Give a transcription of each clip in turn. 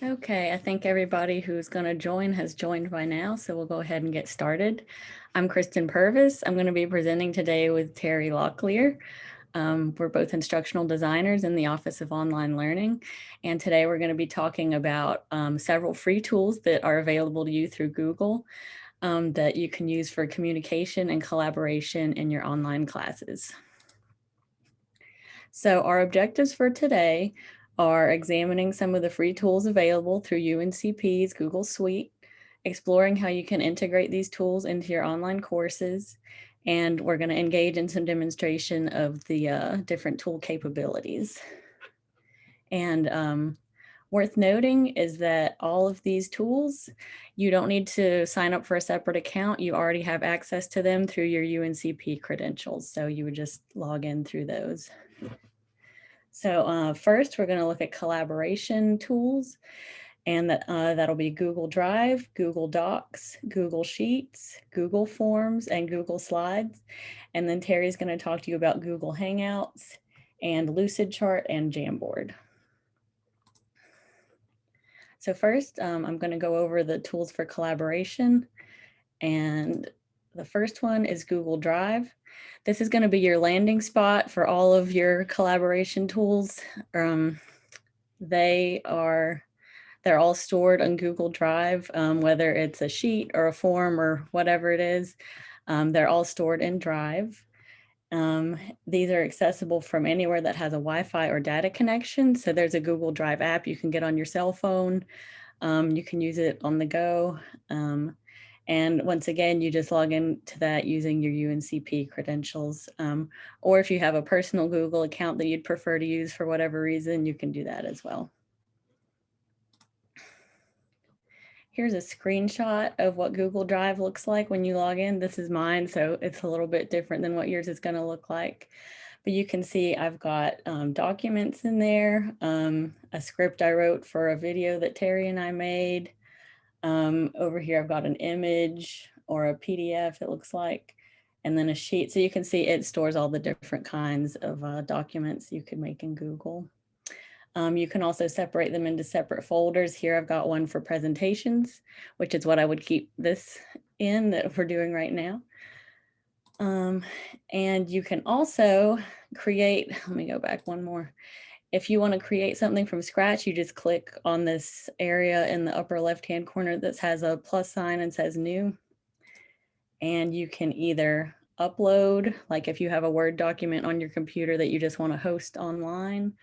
Okay, I think everybody who's going to join has joined by now, so we'll go ahead and get started. I'm Kristen Purvis. I'm going to be presenting today with Terry Locklear. We're both instructional designers in the Office of Online Learning, and today we're going to be talking about several free tools that are available to you through Google that you can use for communication and collaboration in your online classes. So our objectives for today are examining some of the free tools available through UNCP's Google Suite, exploring how you can integrate these tools into your online courses, and we're going to engage in some demonstration of the different tool capabilities. And worth noting is that all of these tools, you don't need to sign up for a separate account. You already have access to them through your UNCP credentials. So you would just log in through those. So first, we're going to look at collaboration tools, and that'll be Google Drive, Google Docs, Google Sheets, Google Forms, and Google Slides. And then Terry's going to talk to you about Google Hangouts and Lucidchart and Jamboard. So first, I'm going to go over the tools for collaboration. And the first one is Google Drive. This is going to be your landing spot for all of your collaboration tools. They're all stored on Google Drive, whether it's a sheet or a form or whatever it is. They're all stored in Drive. These are accessible from anywhere that has a Wi-Fi or data connection. So there's a Google Drive app you can get on your cell phone. You can use it on the go. And once again, you just log into that using your UNCP credentials. Or if you have a personal Google account that you'd prefer to use for whatever reason, you can do that as well. Here's a screenshot of what Google Drive looks like when you log in. This is mine, so it's a little bit different than what yours is going to look like. But you can see I've got documents in there, a script I wrote for a video that Terry and I made. Over here, I've got an image or a PDF, it looks like, and then a sheet. So you can see it stores all the different kinds of documents you could make in Google. You can also separate them into separate folders. Here I've got one for presentations, which is what I would keep this in that we're doing right now. And you can also create, let me go back one more. If you want to create something from scratch, you just click on this area in the upper left-hand corner that has a plus sign and says new. And you can either upload, like if you have a Word document on your computer that you just want to host online,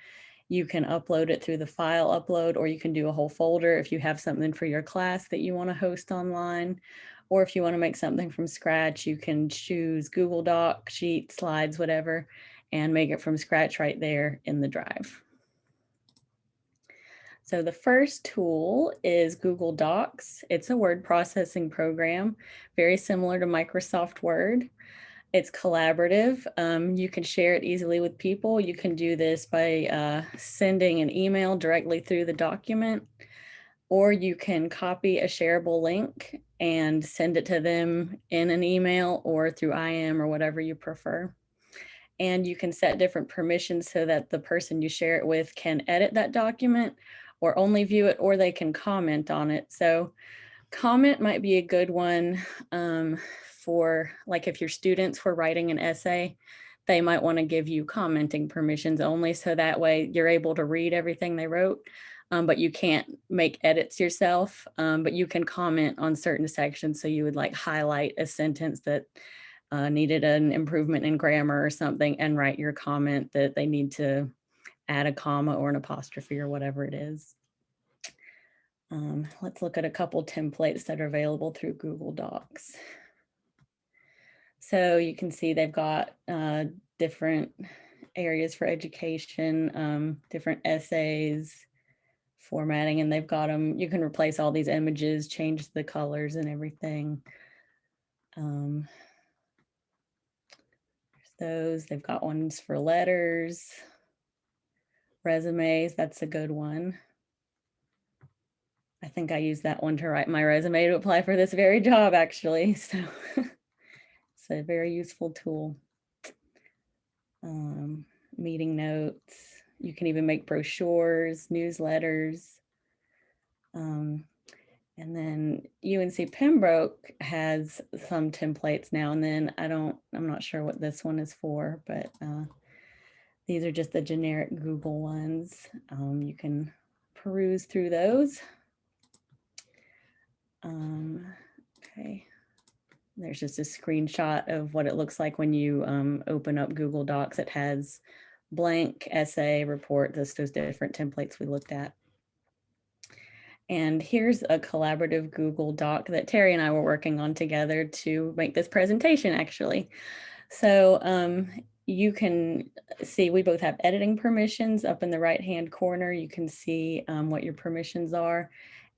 you can upload it through the file upload, or you can do a whole folder if you have something for your class that you want to host online. Or if you want to make something from scratch, you can choose Google Doc, Sheets, Slides, whatever, and make it from scratch right there in the drive. So the first tool is Google Docs. It's a word processing program, very similar to Microsoft Word. It's collaborative. You can share it easily with people. You can do this by sending an email directly through the document, or you can copy a shareable link and send it to them in an email or through IM or whatever you prefer. And you can set different permissions so that the person you share it with can edit that document or only view it, or they can comment on it. So comment might be a good one for, like, if your students were writing an essay, they might want to give you commenting permissions only, so that way you're able to read everything they wrote, but you can't make edits yourself, but you can comment on certain sections. So you would like highlight a sentence that needed an improvement in grammar or something and write your comment that they need to add a comma or an apostrophe or whatever it is. Let's look at a couple templates that are available through Google Docs. So you can see they've got different areas for education, different essays, formatting, and they've got them. You can replace all these images, change the colors and everything. Those, they've got ones for letters, resumes, that's a good one. I think I used that one to write my resume to apply for this very job, actually. So it's a very useful tool. Meeting notes. You can even make brochures, newsletters. And then UNC Pembroke has some templates now and then. I'm not sure what this one is for, but these are just the generic Google ones. You can peruse through those. Okay. There's just a screenshot of what it looks like when you open up Google Docs. It has blank, essay, report, those different templates we looked at. And here's a collaborative Google Doc that Terry and I were working on together to make this presentation, actually. So you can see we both have editing permissions up in the right-hand corner. You can see what your permissions are.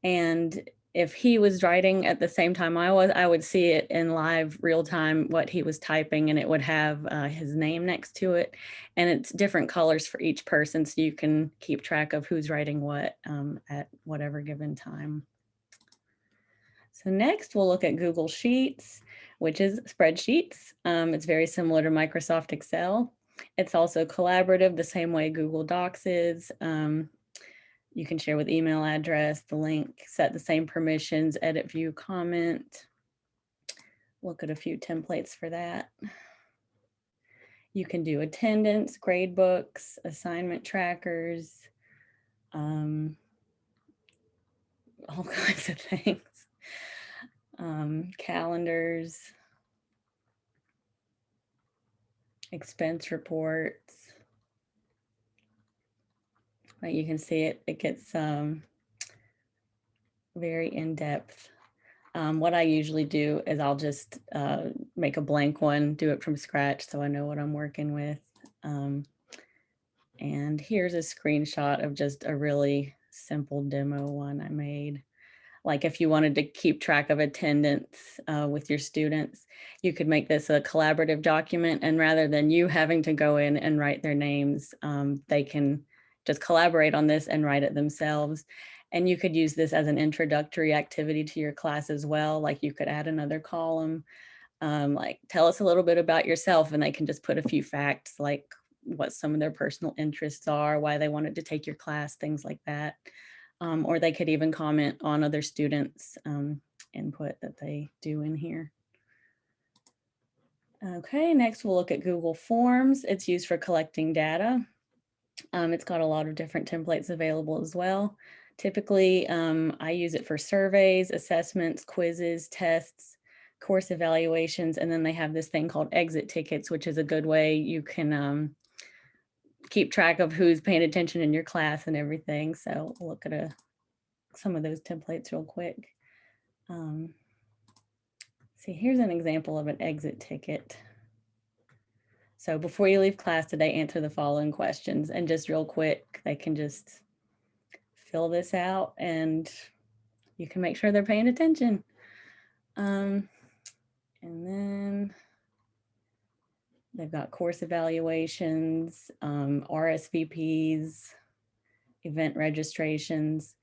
And if he was writing at the same time I would see it in live real time, what he was typing, and it would have his name next to it. And it's different colors for each person, so you can keep track of who's writing what at whatever given time. So next we'll look at Google Sheets, which is spreadsheets. It's very similar to Microsoft Excel. It's also collaborative, the same way Google Docs is. You can share with email address, the link, set the same permissions, edit, view, comment. Look at a few templates for that. You can do attendance, grade books, assignment trackers, all kinds of things. Calendars, expense reports. You can see it gets very in-depth. What I usually do is I'll just make a blank one, do it from scratch so I know what I'm working with. And here's a screenshot of just a really simple demo one I made. Like if you wanted to keep track of attendance with your students, you could make this a collaborative document, and rather than you having to go in and write their names, they can just collaborate on this and write it themselves. And you could use this as an introductory activity to your class as well. Like you could add another column, like tell us a little bit about yourself, and they can just put a few facts like what some of their personal interests are, why they wanted to take your class, things like that. Or they could even comment on other students' input that they do in here. Okay, next we'll look at Google Forms. It's used for collecting data. It's got a lot of different templates available as well. Typically, I use it for surveys, assessments, quizzes, tests, course evaluations, and then they have this thing called exit tickets, which is a good way you can keep track of who's paying attention in your class and everything. So we'll look at some of those templates real quick. See, here's an example of an exit ticket. So before you leave class today, answer the following questions, and just real quick, they can just fill this out and you can make sure they're paying attention. And then they've got course evaluations, RSVPs, event registrations,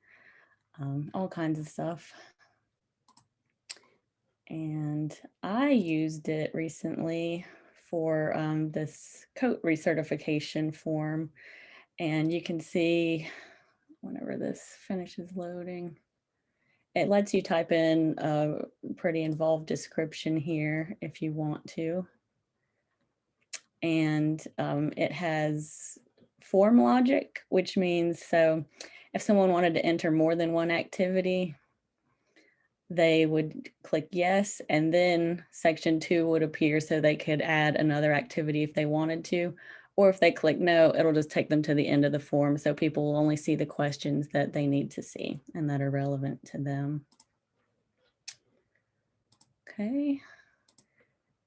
all kinds of stuff. And I used it recently for this coat recertification form. And you can see whenever this finishes loading, it lets you type in a pretty involved description here if you want to. And it has form logic, which means so if someone wanted to enter more than one activity, they would click yes, and then section 2 would appear so they could add another activity if they wanted to, or if they click no, it'll just take them to the end of the form, so people will only see the questions that they need to see and that are relevant to them. Okay.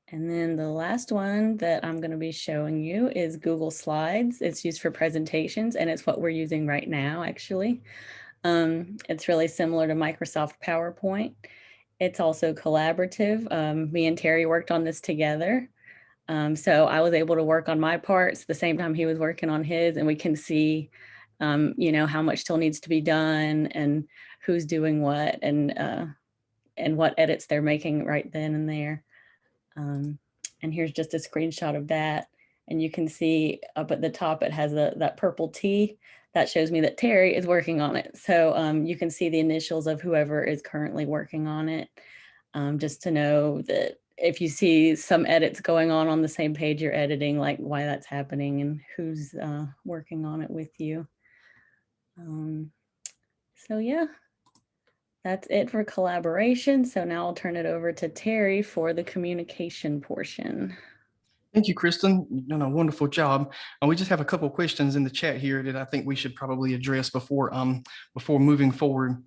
And then the last one that I'm going to be showing you is Google Slides. It's used for presentations, and it's what we're using right now, actually. It's really similar to Microsoft PowerPoint. It's also collaborative. Me and Terry worked on this together. So I was able to work on my parts the same time he was working on his, and we can see, you know, how much still needs to be done and who's doing what and what edits they're making right then and there. And here's just a screenshot of that. And you can see up at the top, it has that purple T. that shows me that Terry is working on it. So you can see the initials of whoever is currently working on it, just to know that if you see some edits going on the same page you're editing, like why that's happening and who's working on it with you. So yeah, that's it for collaboration. So now I'll turn it over to Terry for the communication portion. Thank you, Kristen. You've done a wonderful job. We just have a couple of questions in the chat here that I think we should probably address before moving forward.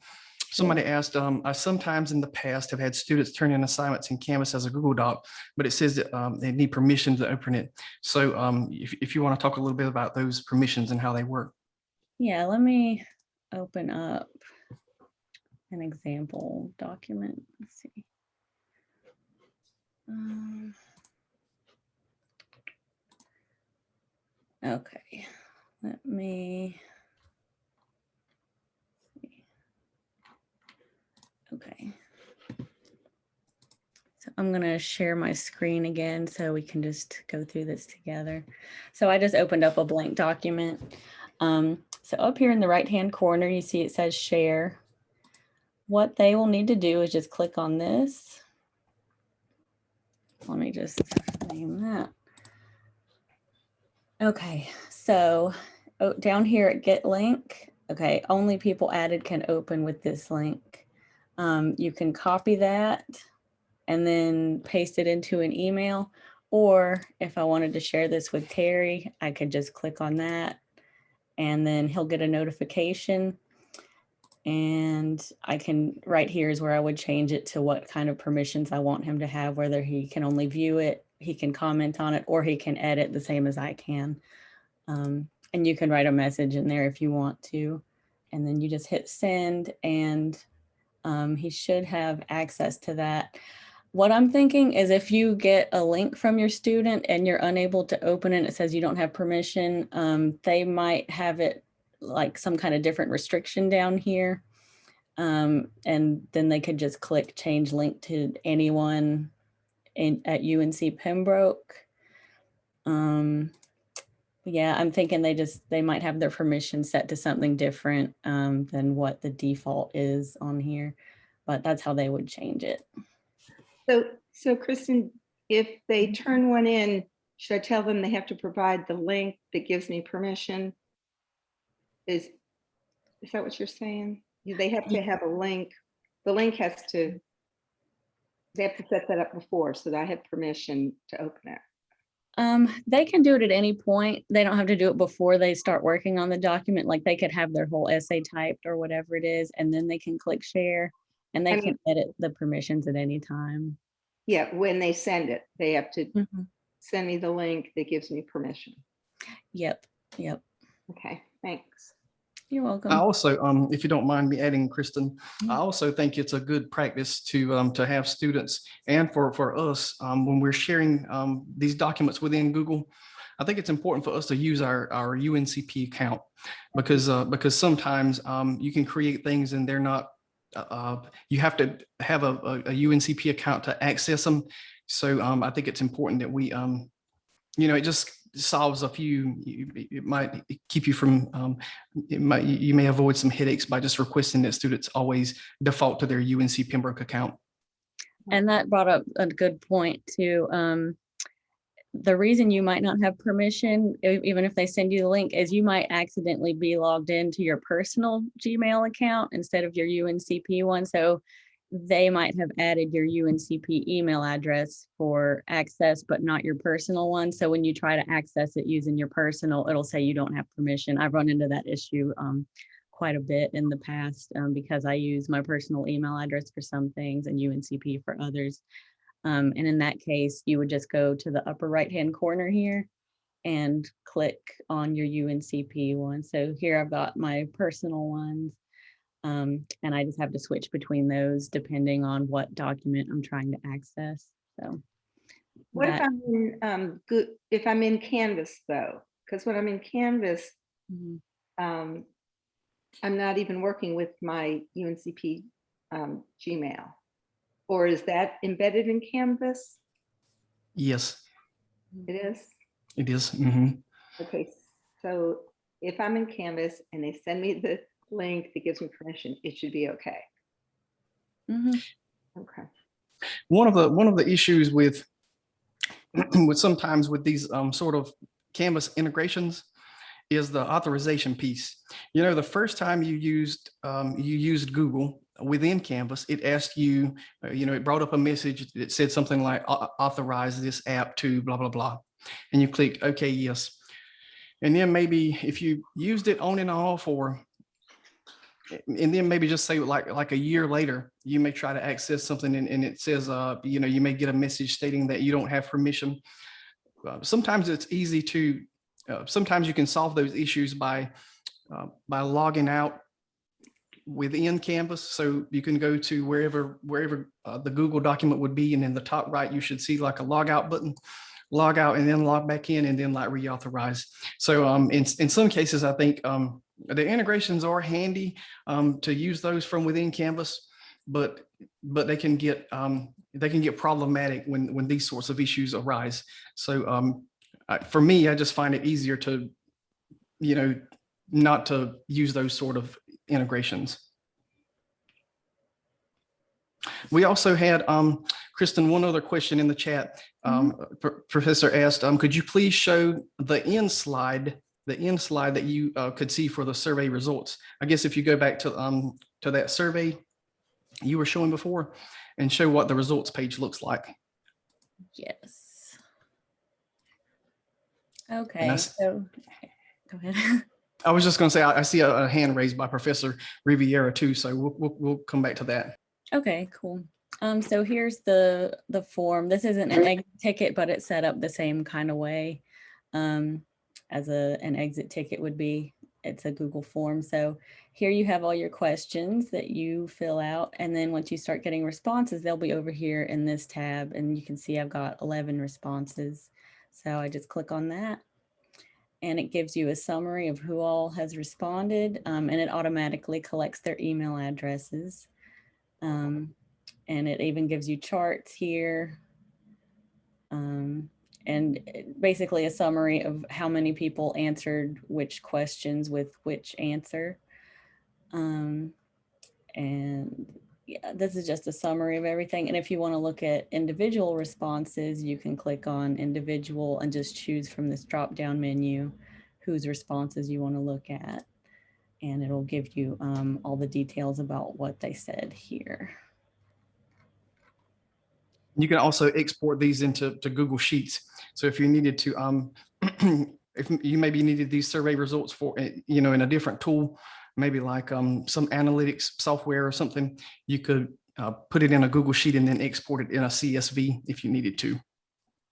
Somebody asked, I sometimes in the past have had students turn in assignments in Canvas as a Google Doc, but it says that they need permission to open it. So if you want to talk a little bit about those permissions and how they work. Yeah, let me open up an example document. Let's see. Okay, let me see. Okay. So I'm going to share my screen again so we can just go through this together. So I just opened up a blank document. So up here in the right-hand corner, you see it says share. What they will need to do is just click on this. Let me just name that. Okay, so down here at Get Link, okay, only people added can open with this link. You can copy that and then paste it into an email, or if I wanted to share this with Terry, I could just click on that and then he'll get a notification. And I can, right here is where I would change it to what kind of permissions I want him to have, whether he can only view it, he can comment on it, or he can edit the same as I can. And you can write a message in there if you want to. And then you just hit send and he should have access to that. What I'm thinking is if you get a link from your student and you're unable to open it, it says you don't have permission, they might have it like some kind of different restriction down here. And then they could just click change link to anyone at UNC Pembroke. Yeah, I'm thinking they might have their permission set to something different than what the default is on here, but that's how they would change it. So Kristen, if they turn one in, should I tell them they have to provide the link that gives me permission? Is that what you're saying? They have to have a link. The link has to, they have to set that up before so that I have permission to open it. They can do it at any point. They don't have to do it before they start working on the document. Like they could have their whole essay typed or whatever it is, and then they can click share and they can edit the permissions at any time. Yeah, when they send it, they have to send me the link that gives me permission. Yep. Okay, thanks. You're welcome. I also, if you don't mind me adding, Kristen, I also think it's a good practice to have students and for us when we're sharing these documents within Google. I think it's important for us to use our UNCP account because sometimes you can create things and they're not. You have to have a UNCP account to access them. So I think it's important that we, it just solves a few. It might keep you from. You may avoid some headaches by just requesting that students always default to their UNC Pembroke account. And that brought up a good point too. The reason you might not have permission, even if they send you the link, is you might accidentally be logged into your personal Gmail account instead of your UNCP one. So they might have added your UNCP email address for access, but not your personal one. So when you try to access it using your personal, it'll say you don't have permission. I've run into that issue quite a bit in the past because I use my personal email address for some things and UNCP for others. And in that case, you would just go to the upper right-hand corner here and click on your UNCP one. So here I've got my personal ones. And I just have to switch between those depending on what document I'm trying to access. So what if I'm in Canvas though? Because when I'm in Canvas, I'm not even working with my UNCP Gmail. Or is that embedded in Canvas? Yes. It is? It is. Okay, so if I'm in Canvas and they send me the link that gives me permission, it should be okay. Mhm. Okay. One of the issues with sometimes with these sort of Canvas integrations is the authorization piece. You know, the first time you used Google within Canvas, it asked you, it brought up a message that said something like authorize this app to blah blah blah, and you clicked okay, yes. And then maybe if you used it on and off, and then maybe just say like a year later, you may try to access something and it says, you may get a message stating that you don't have permission. Sometimes it's easy to, sometimes you can solve those issues by logging out within Canvas. So you can go to wherever the Google document would be, and in the top right, you should see like a log out button. Log out and then log back in and then like reauthorize. So in some cases, I think the integrations are handy to use those from within Canvas, but they can get problematic when these sorts of issues arise. So for me, I just find it easier to, not to use those sort of integrations. We also had, Kristen, one other question in the chat. Professor asked, could you please show the end slide that you could see for the survey results? I guess if you go back to that survey you were showing before and show what the results page looks like. Yes. Okay, so go ahead. I was just going to say, I see a hand raised by Professor Riviera too, so we'll come back to that. Okay, cool. So here's the form. This isn't an exit ticket, but it's set up the same kind of way as an exit ticket would be. It's a Google form. So here you have all your questions that you fill out. And then once you start getting responses, they'll be over here in this tab. And you can see I've got 11 responses. So I just click on that. And it gives you a summary of who all has responded. And it automatically collects their email addresses. And it even gives you charts here. And basically a summary of how many people answered which questions with which answer. And yeah, this is just a summary of everything. And if you want to look at individual responses, you can click on individual and just choose from this drop-down menu whose responses you want to look at. And it'll give you all the details about what they said here. You can also export these into Google Sheets. So if you needed to, if you maybe needed these survey results for, in a different tool, maybe like some analytics software or something, you could put it in a Google Sheet and then export it in a CSV if you needed to.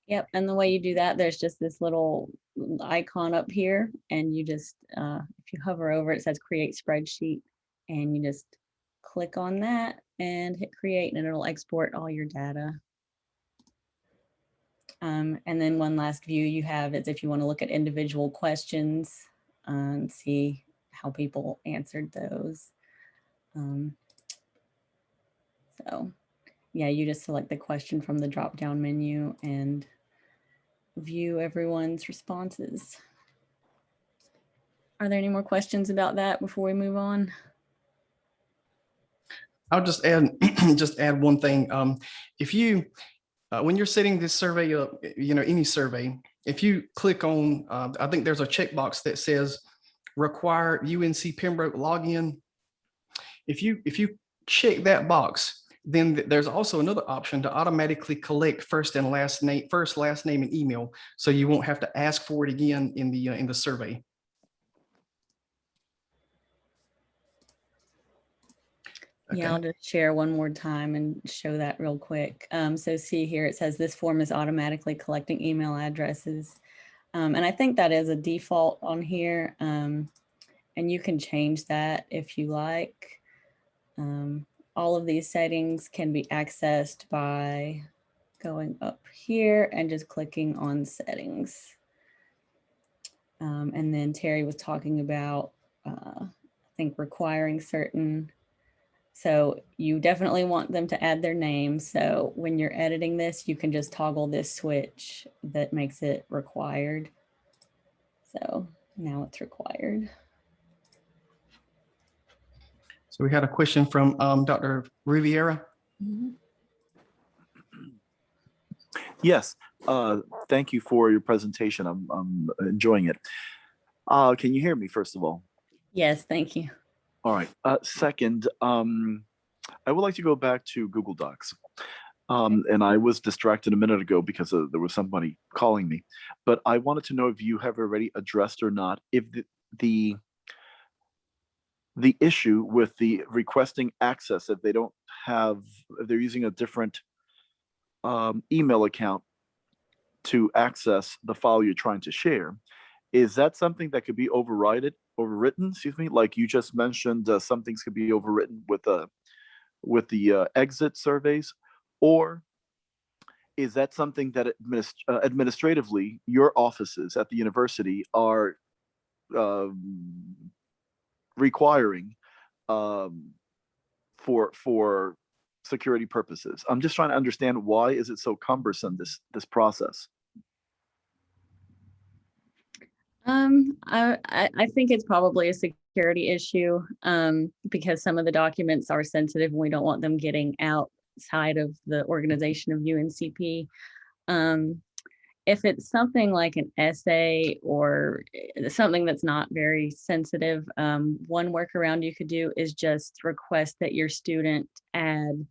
Yep, and the way you do that, there's just this little icon up here, and you just, if you hover over it, it says create spreadsheet, and you just click on that and hit create, and it'll export all your data. And then one last view you have is if you want to look at individual questions and see how people answered those. So yeah, you just select the question from the drop-down menu and view everyone's responses. Are there any more questions about that before we move on? I'll just add one thing. If you when you're setting this survey up, any survey, if you click on, I think there's a checkbox that says require UNC Pembroke login. If you check that box, then there's also another option to automatically collect first, last name, and email, so you won't have to ask for it again in the survey. Okay. Yeah, I'll just share one more time and show that real quick. So see here, it says this form is automatically collecting email addresses. And I think that is a default on here. And you can change that if you like. All of these settings can be accessed by going up here and just clicking on settings. And then Terry was talking about, I think, requiring certain. So you definitely want them to add their name. So when you're editing this, you can just toggle this switch that makes it required. So Now it's required. So we had a question from Dr. Riviera. Mhm. Yes, thank you for your presentation. I'm enjoying it. Can you hear me, first of all? Yes, thank you. All right. Second, I would like to go back to Google Docs. And I was distracted a minute ago because there was somebody calling me. But I wanted to know if you have already addressed or not, if the issue with the requesting access, if they don't have, if they're using a different email account to access the file you're trying to share, is that something that could be overwritten, excuse me, like you just mentioned, some things could be overwritten with the exit surveys, or is that something that administratively your offices at the university are requiring for security purposes? I'm just trying to understand, why is it so cumbersome, this process? I think it's probably a security issue because some of the documents are sensitive and we don't want them getting outside of the organization of UNCP. If it's something like an essay or something that's not very sensitive, one workaround you could do is just request that your student add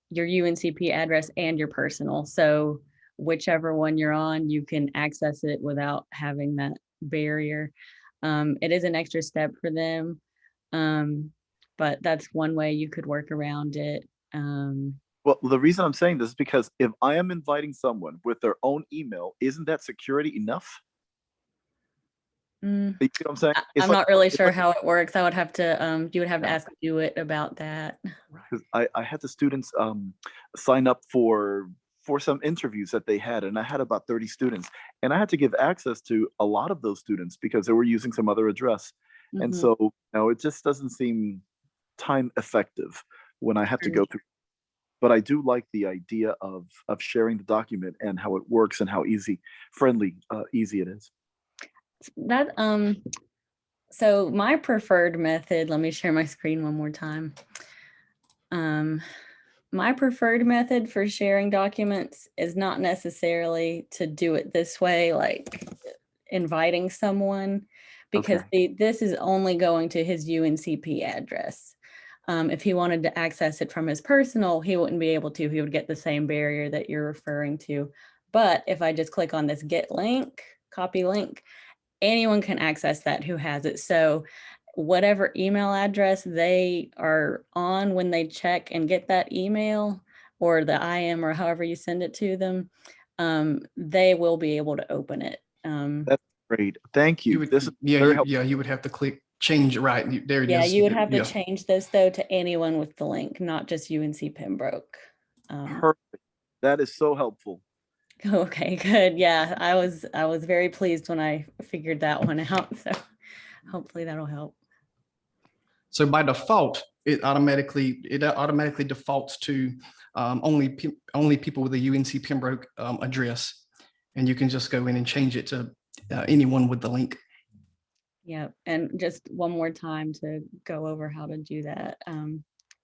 your UNCP address and your personal. So whichever one you're on, you can access it without having that barrier. It is an extra step for them, but that's one way you could work around it. Well, the reason I'm saying this is because if I am inviting someone with their own email, isn't that security enough? You see what I'm saying? I'm not really sure how it works. I would have to, you would have to ask Dewitt about that. Because I had the students sign up for some interviews that they had, and I had about 30 students, and I had to give access to a lot of those students because they were using some other address. And so, you know, it just doesn't seem time effective when I have to go through. But I do like the idea of sharing the document and how it works and how easy it is. That so my preferred method, let me share my screen one more time. My preferred method for sharing documents is not necessarily to do it this way, like inviting someone, because this is only going to his UNCP address. If he wanted to access it from his personal, he wouldn't be able to. He would get the same barrier that you're referring to. But if I just click on this get link, copy link, anyone can access that who has it. So whatever email address they are on when they check and get that email, or the IM, or however you send it to them, they will be able to open it. That's great. Thank you. This is very helpful. Yeah, you would have to click change it right there. It is. Yeah, you would have to change this though to anyone with the link, not just UNC Pembroke. Perfect. That is so helpful. Okay, good. Yeah, I was very pleased when I figured that one out. So hopefully that'll help. So by default, it automatically defaults to only people with a UNC Pembroke address, and you can just go in and change it to anyone with the link. Yeah, and just one more time to go over how to do that.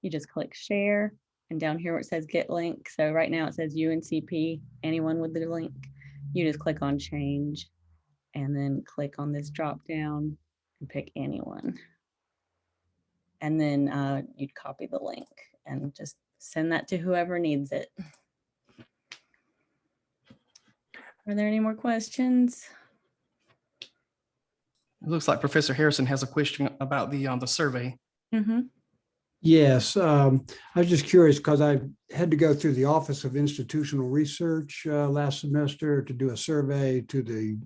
You just click share, and down here where it says get link. So right now it says UNCP, anyone with the link. You just click on change, and then click on this drop down and pick anyone. And then you'd copy the link and just send that to whoever needs it. Are there any more questions? It looks like Professor Harrison has a question about the survey. Mm-hmm. Yes, I was just curious because I had to go through the Office of Institutional Research last semester to do a survey to the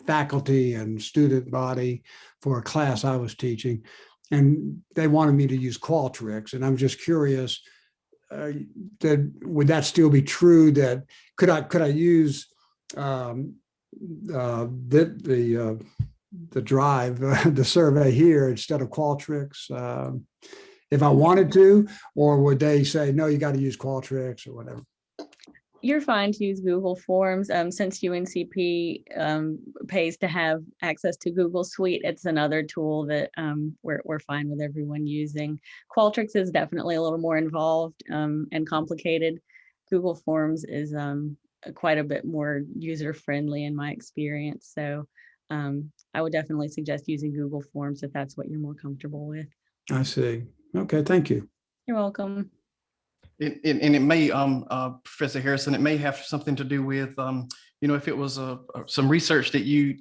faculty and student body for a class I was teaching. And they wanted me to use Qualtrics. And I'm just curious, would that still be true? That could I use the drive, the survey here instead of Qualtrics if I wanted to, or would they say, no, you got to use Qualtrics or whatever? You're fine to use Google Forms. Since UNCP pays to have access to Google Suite, it's another tool that we're fine with everyone using. Qualtrics is definitely a little more involved and complicated. Google Forms is quite a bit more user-friendly in my experience. So I would definitely suggest using Google Forms if that's what you're more comfortable with. I see. Okay, thank you. You're welcome. And it may, Professor Harrison, it may have something to do with, if it was some research that you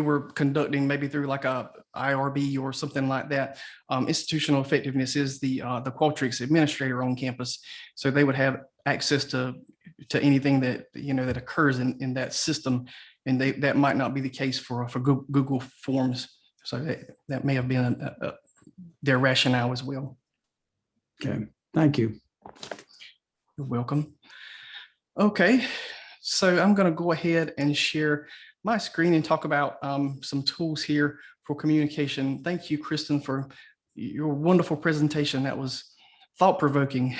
were conducting, maybe through like a IRB or something like that. Institutional effectiveness is the Qualtrics administrator on campus, so they would have access to anything that that occurs in that system, and that might not be the case for Google Forms. So that may have been their rationale as well. Okay, thank you. You're welcome. Okay, so I'm going to go ahead and share my screen and talk about some tools here for communication. Thank you, Kristen, for your wonderful presentation. That was thought-provoking.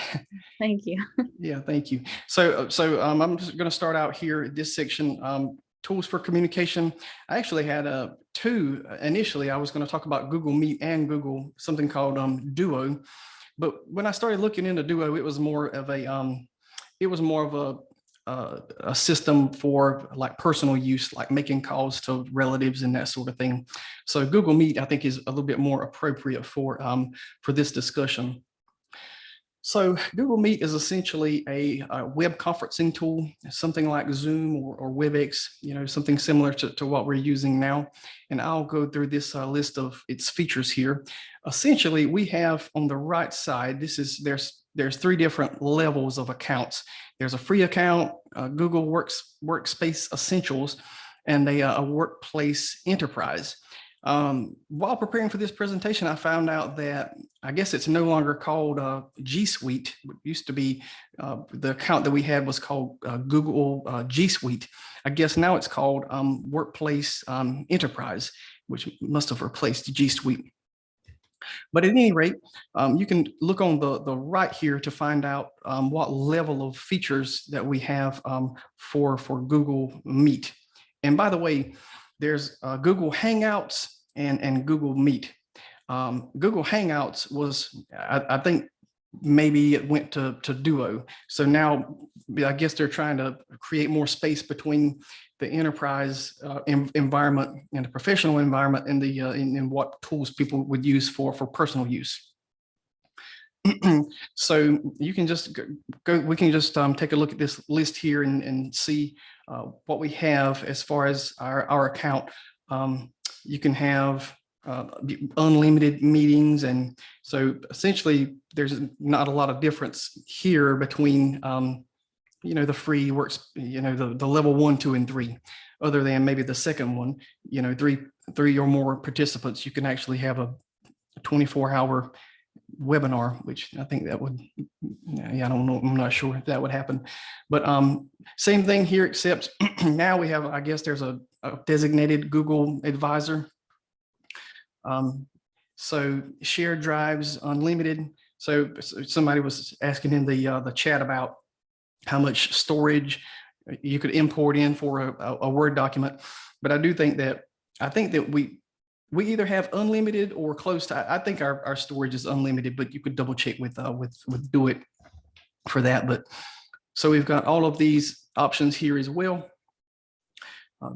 Thank you. Yeah, thank you. So I'm just going to start out here, this section, tools for communication. I actually had two initially. I was going to talk about Google Meet and Google, something called Duo. But when I started looking into Duo, it was more of a system for like personal use, like making calls to relatives and that sort of thing. So Google Meet, I think, is a little bit more appropriate for this discussion. So Google Meet is essentially a web conferencing tool, something like Zoom or WebEx, something similar to what we're using now. And I'll go through this list of its features here. Essentially, we have on the right side, there's three different levels of accounts. There's a free account, Google Workspace Essentials, and a Workplace Enterprise. While preparing for this presentation, I found out that I guess it's no longer called G Suite. It used to be the account that we had was called Google G Suite. I guess now it's called Workplace Enterprise, which must have replaced G Suite. But at any rate, you can look on the right here to find out what level of features that we have for Google Meet. And by the way, there's Google Hangouts and Google Meet. Google Hangouts was, I think, maybe it went to Duo. So now I guess they're trying to create more space between the enterprise environment and the professional environment and the in what tools people would use for personal use. So you can just go, we can just take a look at this list here and see what we have as far as our account. You can have unlimited meetings, and so essentially there's not a lot of difference here between the free works, the level 1, 2, and 3, other than maybe the second one, three or more participants. You can actually have a 24-hour webinar, which I think that would, I don't know, I'm not sure if that would happen, but same thing here, except now we have, I guess there's a designated Google advisor. So shared drives, unlimited. So somebody was asking in the chat about how much storage you could import in for a Word document, but I do think that we either have unlimited or close to. I think our storage is unlimited, but you could double check with Do It for that. But so we've got all of these options here as well.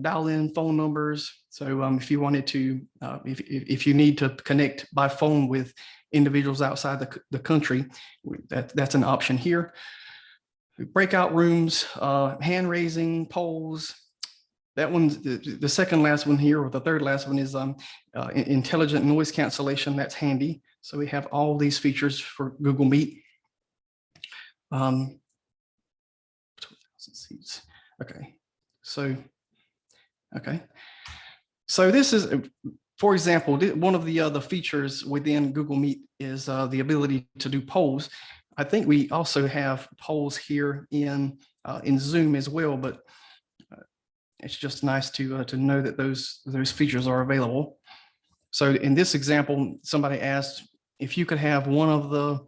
Dial in phone numbers. So if you wanted to, if you need to connect by phone with individuals outside the country, that's an option here. Breakout rooms, hand raising, polls. That one's the second last one here, or the third last one is intelligent noise cancellation. That's handy. So we have all these features for Google Meet. Okay, so this is, for example, one of the other features within Google Meet is the ability to do polls. I think we also have polls here in Zoom as well, but it's just nice to know that those features are available. So in this example, somebody asked if you could have one of the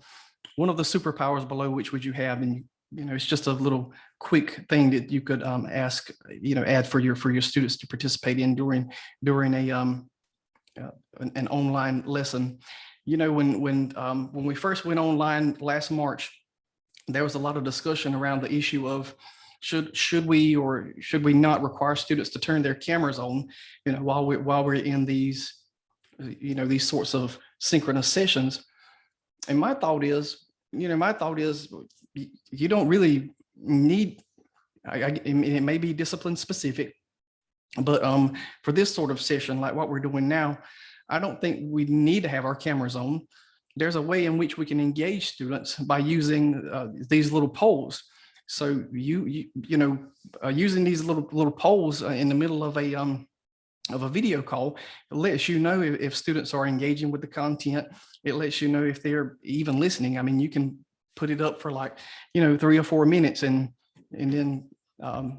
superpowers below, which would you have? And it's just a little quick thing that you could ask, add for your students to participate in during an online lesson. When we first went online last March, there was a lot of discussion around the issue of should we or should we not require students to turn their cameras on, while we're in these, these sorts of synchronous sessions. And my thought is, you don't really need, it may be discipline specific, but for this sort of session, like what we're doing now, I don't think we need to have our cameras on. There's a way in which we can engage students by using these little polls. So using these little polls in the middle of a video call, it lets you know if students are engaging with the content. It lets you know if they're even listening. I mean, you can put it up for 3 or 4 minutes and then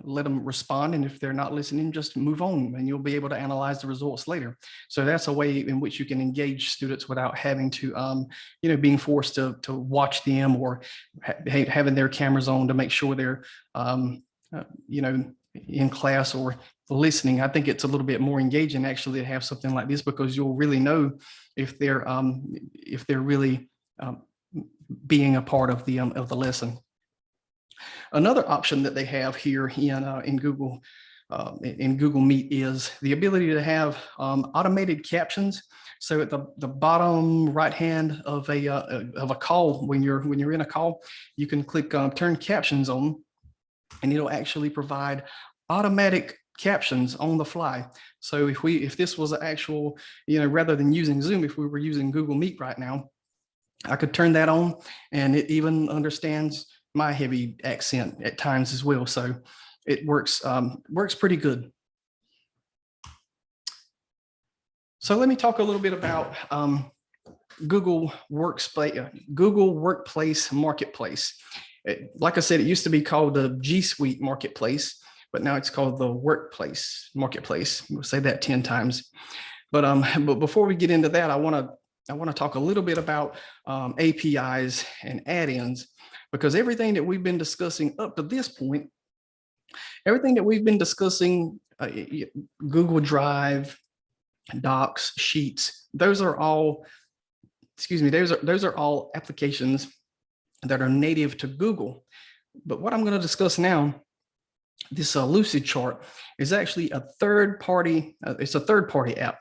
let them respond. And if they're not listening, just move on, and you'll be able to analyze the results later. So that's a way in which you can engage students without having to, being forced to watch them or having their cameras on to make sure they're, in class or listening. I think it's a little bit more engaging actually to have something like this, because you'll really know if they're really being a part of the lesson. Another option that they have here in Google Meet is the ability to have automated captions. So at the bottom right hand of a call, when you're in a call, you can click turn captions on, and it'll actually provide automatic captions on the fly. So if this was an actual, rather than using Zoom, if we were using Google Meet right now, I could turn that on, and it even understands my heavy accent at times as well. So it works pretty good. So let me talk a little bit about Google Workplace Marketplace. Like I said, it used to be called the G Suite Marketplace, but now it's called the Workplace Marketplace. We'll say that 10 times. But before we get into that, I want to talk a little bit about APIs and add-ins, because everything that we've been discussing up to this point, Google Drive, Docs, Sheets, those are all applications that are native to Google. But what I'm going to discuss now, this Lucidchart, is actually a third-party. It's a third-party app.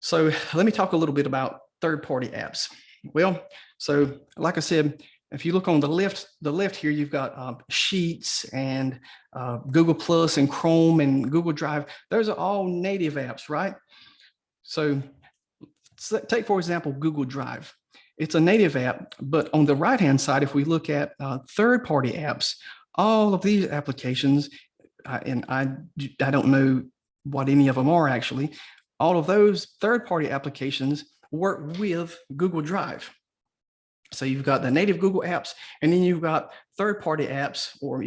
So let me talk a little bit about third-party apps. Well, so like I said, if you look on the left here, you've got Sheets and Google Plus and Chrome and Google Drive. Those are all native apps, right? So take, for example, Google Drive. It's a native app, but on the right-hand side, if we look at third-party apps, all of these applications, and I don't know what any of them are actually, all of those third-party applications work with Google Drive. So you've got the native Google apps, and then you've got third-party apps, or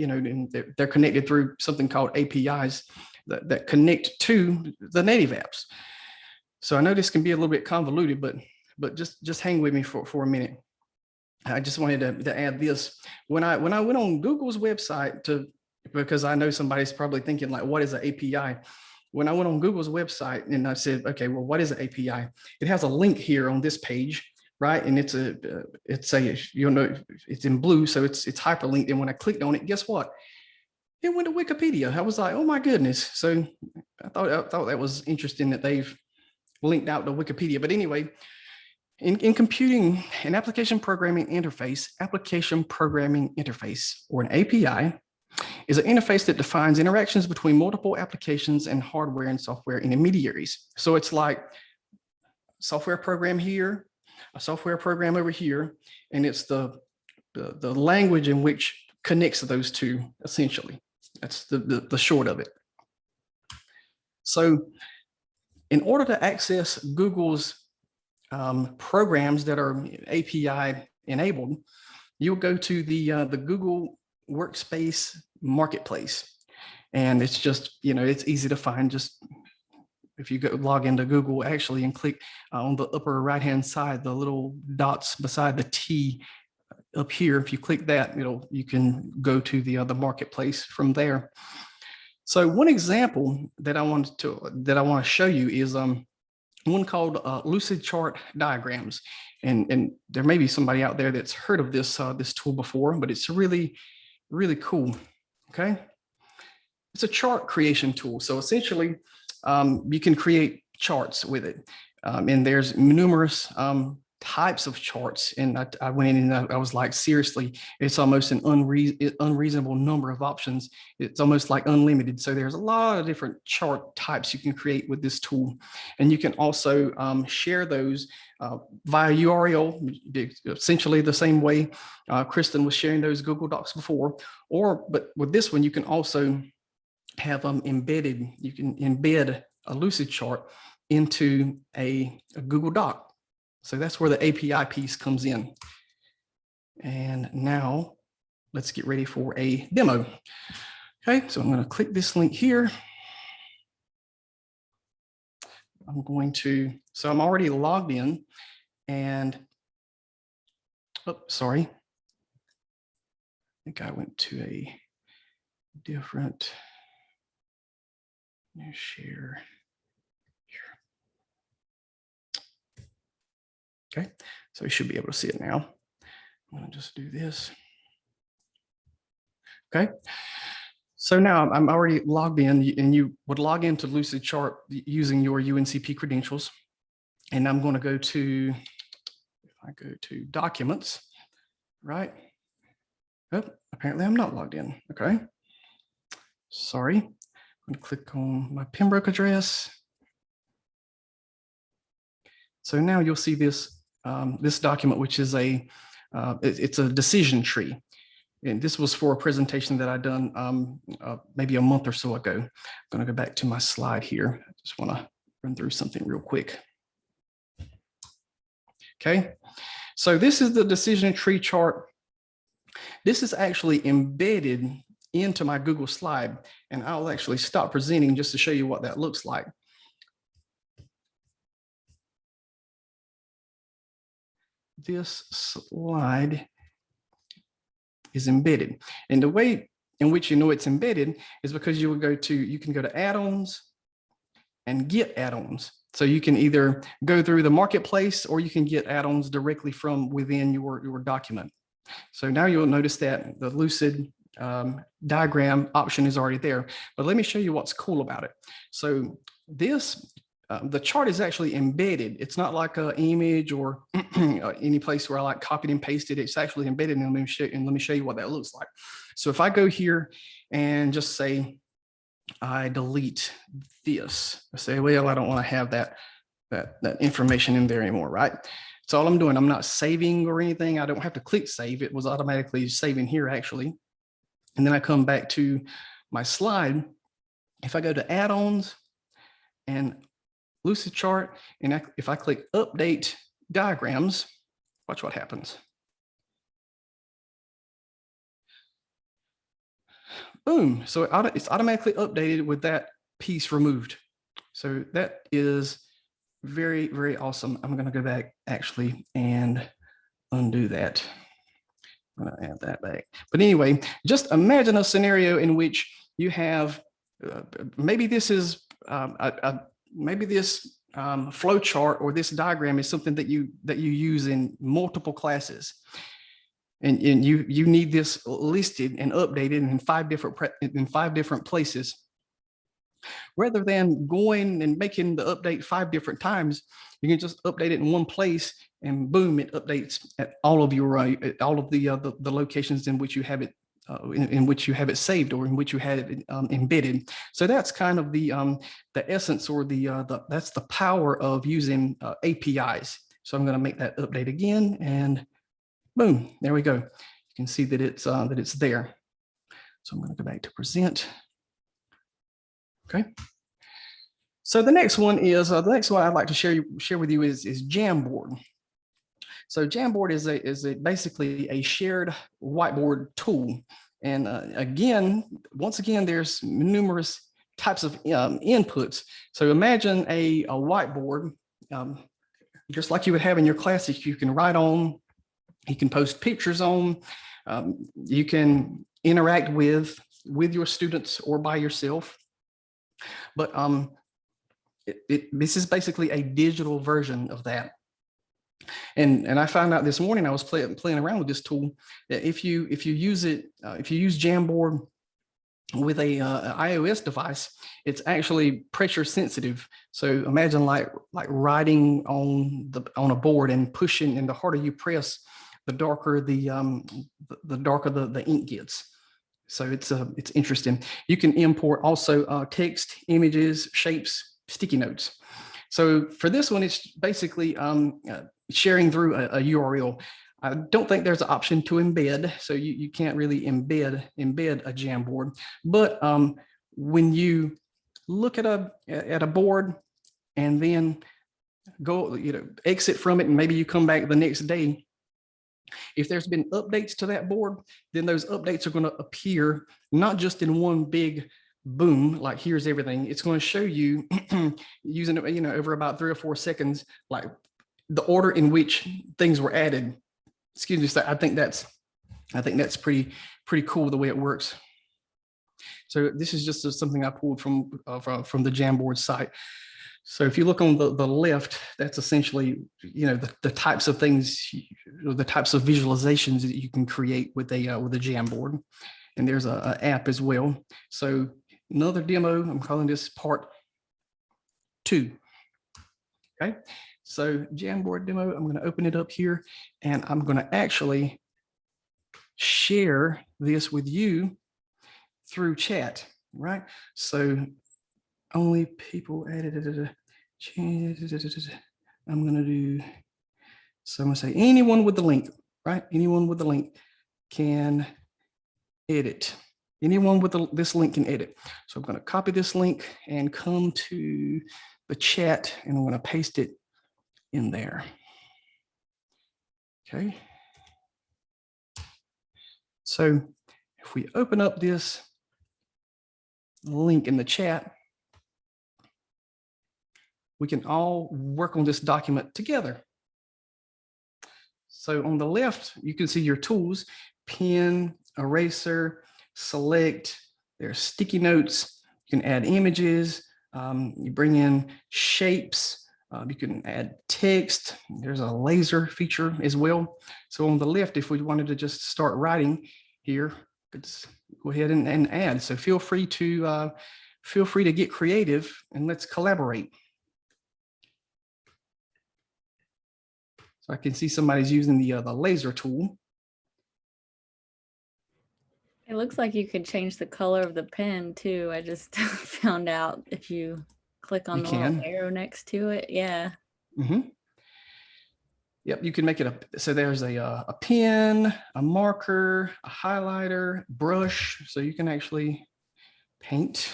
they're connected through something called APIs that connect to the native apps. So I know this can be a little bit convoluted, but just hang with me for a minute. I just wanted to add this. When I went on Google's website because I know somebody's probably thinking like, what is an API? When I went on Google's website and I said, okay, well, what is an API? It has a link here on this page, right? And it's in blue, so it's hyperlinked. And when I clicked on it, guess what? It went to Wikipedia. I was like, oh my goodness. So I thought that was interesting that they've linked out to Wikipedia. But anyway, in computing, an application programming interface, or an API, is an interface that defines interactions between multiple applications and hardware and software intermediaries. So it's like software program here, a software program over here, and it's the language in which connects those two, essentially. That's the short of it. So in order to access Google's programs that are API enabled, you'll go to the Google Workspace Marketplace. And it's just, it's easy to find. Just if you go log into Google actually and click on the upper right-hand side, the little dots beside the T up here, if you click that, you can go to the marketplace from there. So one example that I want to show you is one called Lucidchart diagrams, and there may be somebody out there that's heard of this tool before, but it's really cool. Okay, it's a chart creation tool. So essentially, you can create charts with it, and there's numerous types of charts. And I went in and I was like, seriously, it's almost an unreasonable number of options. It's almost like unlimited. So there's a lot of different chart types you can create with this tool. And you can also share those via URL, essentially the same way Kristen was sharing those Google Docs before. But with this one, you can also have embedded, you can embed a Lucidchart into a Google Doc. So that's where the API piece comes in. And now let's get ready for a demo. Okay, so I'm going to click this link here. So I'm already logged in, and, oh, sorry. I think I went to a different, share. Okay, so you should be able to see it now. I'm going to just do this. Okay, so now I'm already logged in, and you would log into Lucidchart using your UNCP credentials. And I'm going to go to, if I go to Documents, right? Oh, apparently I'm not logged in. Okay, sorry. I'm going to click on my Pembroke address. So now you'll see this this document, which is it's a decision tree. And this was for a presentation that I'd done maybe a month or so ago. I'm going to go back to my slide here. I just want to run through something real quick. Okay, so this is the decision tree chart. This is actually embedded into my Google slide, and I'll actually stop presenting just to show you what that looks like. This slide is embedded, and the way in which you know it's embedded is because you can go to add-ons and get add-ons. So you can either go through the marketplace, or you can get add-ons directly from within your document. So now you'll notice that the Lucid diagram option is already there, but let me show you what's cool about it. So this the chart is actually embedded. It's not like an image or any place where I like copied and pasted. It's actually embedded, and let me show you what that looks like. So if I go here and just say I delete this, I say, well, I don't want to have that information in there anymore, right? So all I'm doing, I'm not saving or anything. I don't have to click save. It was automatically saving here actually. And then I come back to my slide. If I go to add-ons and Lucidchart, and if I click update diagrams, watch what happens. Boom, so it's automatically updated with that piece removed. So that is very, very awesome. I'm going to go back actually and undo that. I'm going to add that back. But anyway, just imagine a scenario in which you have, maybe this is, maybe this flow chart or this diagram is something that you use in multiple classes. And you need this listed and updated in five different places. Rather than going and making the update 5 different times, you can just update it in one place, and boom, it updates at all of your the locations in which you have it in which you have it saved, or in which you have it embedded. So that's kind of the essence, or that's the power of using APIs. So I'm going to make that update again, and boom, there we go. You can see that it's there. So I'm going to go back to present. Okay. So the next one is the next one I'd like to share with you is Jamboard. So Jamboard is basically a shared whiteboard tool. And once again, there's numerous types of inputs. So imagine a whiteboard, just like you would have in your class, that you can write on, You can post pictures on. You can interact with your students or by yourself. But this is basically a digital version of that. And I found out this morning, I was playing around with this tool, that if you use it, if you use Jamboard with a iOS device, it's actually pressure sensitive. So imagine like writing on a board and pushing, and the harder you press, the darker the ink gets. So it's interesting. You can import also text, images, shapes, sticky notes. So for this one, it's basically sharing through a URL. I don't think there's an option to embed, so you can't really embed a Jamboard. But when you look at a board and then go, exit from it, and maybe you come back the next day, if there's been updates to that board, then those updates are going to appear not just in one big boom, like here's everything. It's going to show you using it, over about 3 or 4 seconds, like the order in which things were added. Excuse me. So I think that's pretty cool the way it works. So this is just something I pulled from the Jamboard site. So if you look on the left, that's essentially, the types of things, the types of visualizations that you can create with a Jamboard. And there's an app as well. So another demo, I'm calling this part 2. Okay. So Jamboard demo, I'm going to open it up here, and I'm going to actually share this with you through chat, right? So only people added. I'm going to do, so I'm going to say anyone with the link, right? Anyone with the link can edit. Anyone with this link can edit. So I'm going to copy this link and come to the chat, and I'm going to paste it in there. Okay. So if we open up this link in the chat, we can all work on this document together. So on the left, you can see your tools: pen, eraser, select. There's sticky notes. You can add images. You bring in shapes. You can add text. There's a laser feature as well. So on the left, if we wanted to just start writing here, let's go ahead and add. So feel free to get creative, and let's collaborate. So I can see somebody's using the laser tool. It looks like you could change the color of the pen too. I just found out if you click on the little arrow next to it. Yeah. Mm-hmm. Yep, you can make it so there's a pen, a marker, a highlighter, brush, so you can actually paint.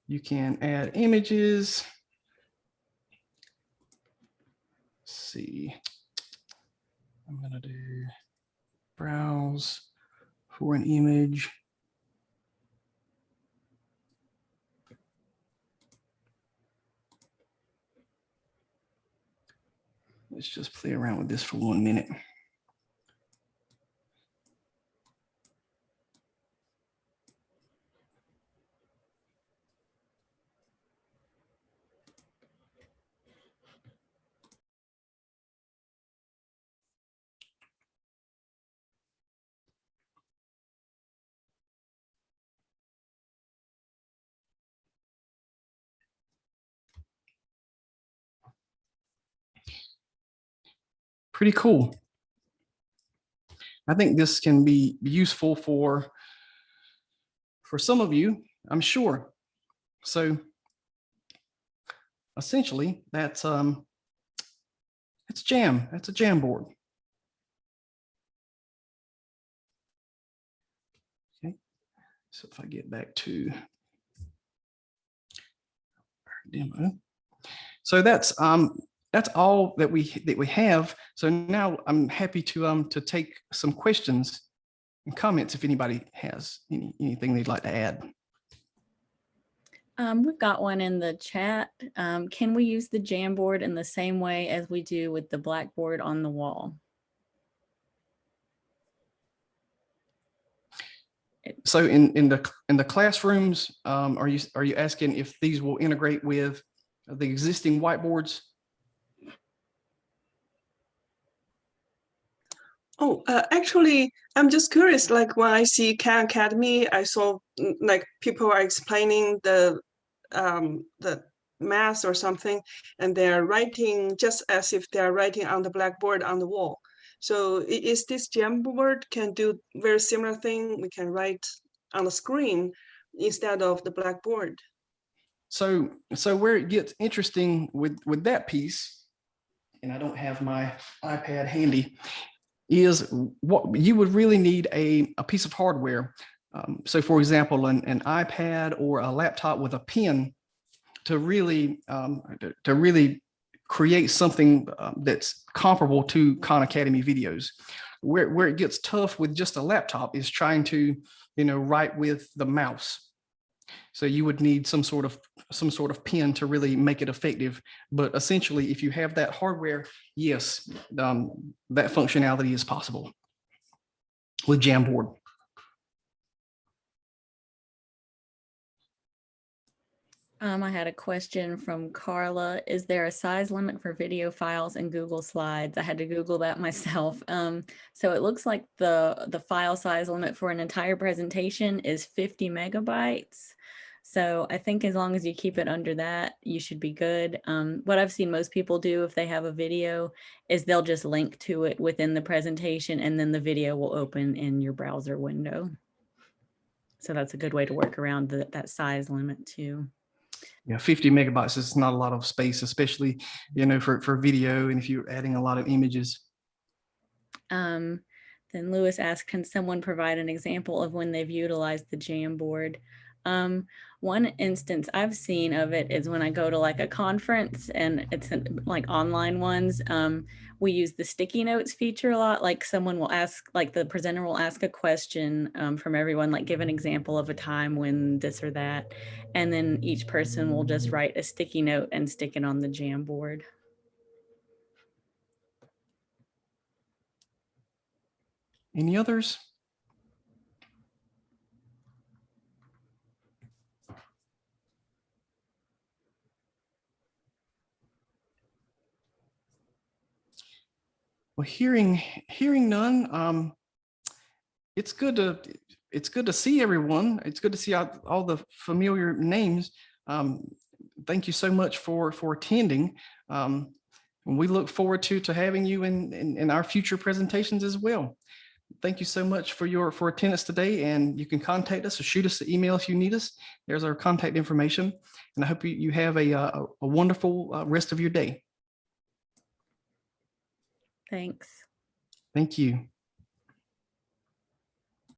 You can add images. Let's see. I'm gonna do browse for an image. Let's just play around with this for 1 minute. Pretty cool. I think this can be useful for some of you, I'm sure. So essentially, that's it's Jam. That's a Jamboard. Okay. So if I get back to our demo, so that's all that we have. So now I'm happy to take some questions and comments if anybody has anything they'd like to add. We've got one in the chat. Can we use the Jamboard in the same way as we do with the Blackboard on the wall? So in the classrooms, are you asking if these will integrate with the existing whiteboards? Oh, actually, I'm just curious. Like when I see Khan Academy, I saw like people are explaining the math or something, and they're writing just as if they're writing on the blackboard on the wall. So is this Jamboard can do very similar thing? We can write on the screen instead of the blackboard. So where it gets interesting with that piece, and I don't have my iPad handy, is what you would really need a piece of hardware. So for example, an iPad or a laptop with a pen to really create something that's comparable to Khan Academy videos. Where it gets tough with just a laptop is trying to, write with the mouse. So you would need some sort of pen to really make it effective. But essentially, if you have that hardware, yes, that functionality is possible with Jamboard. I had a question from Carla. Is there a size limit for video files in Google Slides? I had to Google that myself. So it looks like the file size limit for an entire presentation is 50 megabytes. So I think as long as you keep it under that, you should be good. What I've seen most people do if they have a video is they'll just link to it within the presentation, and then the video will open in your browser window. So that's a good way to work around that size limit too. Yeah, 50 megabytes is not a lot of space, especially, for video, and if you're adding a lot of images. Then Lewis asked, can someone provide an example of when they've utilized the Jamboard? One instance I've seen of it is when I go to like a conference, and it's like online ones. We use the sticky notes feature a lot. Like someone will ask, like the presenter will ask a question from everyone, like give an example of a time when this or that. And then each person will just write a sticky note and stick it on the Jamboard. Any others? Well, hearing none, it's good to see everyone. It's good to see all the familiar names. Thank you so much for attending. We look forward to having you in our future presentations as well. Thank you so much for attendance today, and you can contact us or shoot us an email if you need us. There's our contact information, and I hope you have a wonderful rest of your day. Thanks. Thank you.